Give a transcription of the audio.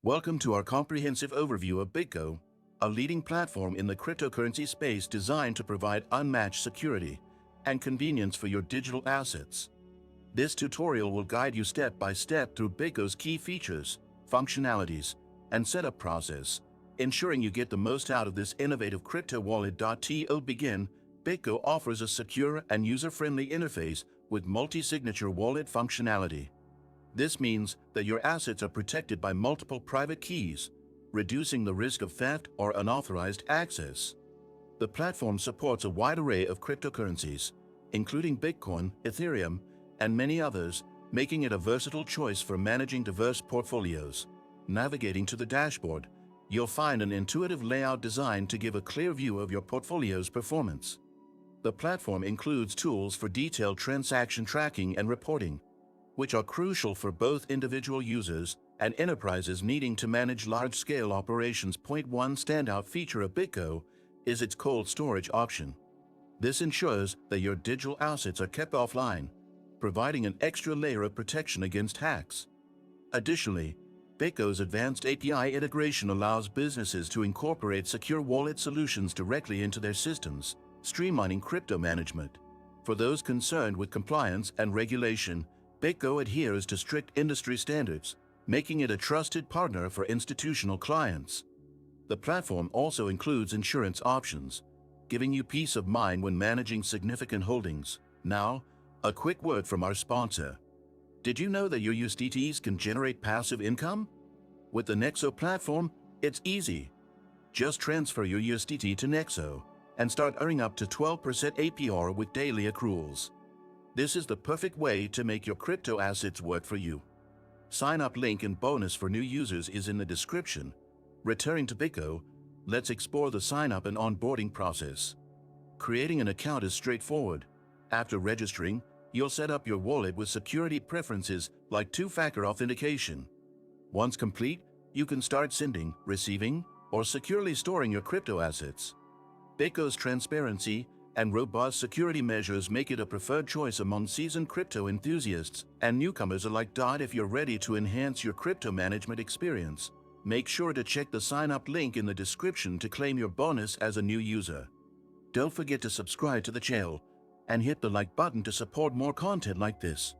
Welcome to our comprehensive overview of BitGo, a leading platform in the cryptocurrency space designed to provide unmatched security and convenience for your digital assets. This tutorial will guide you step by step through BitGo's key features, functionalities, and setup process, ensuring you get the most out of this innovative crypto wallet. To begin, BitGo offers a secure and user-friendly interface with multi-signature wallet functionality. This means that your assets are protected by multiple private keys, reducing the risk of theft or unauthorized access. The platform supports a wide array of cryptocurrencies, including Bitcoin, Ethereum, and many others, making it a versatile choice for managing diverse portfolios. Navigating to the dashboard, you'll find an intuitive layout designed to give a clear view of your portfolio's performance. The platform includes tools for detailed transaction tracking and reporting, which are crucial for both individual users and enterprises needing to manage large-scale operations. One standout feature of BitGo is its cold storage option. This ensures that your digital assets are kept offline, providing an extra layer of protection against hacks. Additionally, BitGo's advanced API integration allows businesses to incorporate secure wallet solutions directly into their systems, streamlining crypto management. For those concerned with compliance and regulation, BitGo adheres to strict industry standards, making it a trusted partner for institutional clients. The platform also includes insurance options, giving you peace of mind when managing significant holdings. Now, a quick word from our sponsor. Did you know that your USDTs can generate passive income? With the Nexo platform, it's easy. Just transfer your USDT to Nexo and start earning up to 12% APR with daily accruals. This is the perfect way to make your crypto assets work for you. Sign up link and bonus for new users is in the description. Returning to BitGo, let's explore the sign up and onboarding process. Creating an account is straightforward. After registering, you'll set up your wallet with security preferences like two-factor authentication. Once complete, you can start sending, receiving, or securely storing your crypto assets. BitGo's transparency and robust security measures make it a preferred choice among seasoned crypto enthusiasts and newcomers alike. If you're ready to enhance your crypto management experience, make sure to check the sign-up link in the description to claim your bonus as a new user. Don't forget to subscribe to the channel and hit the like button to support more content like this.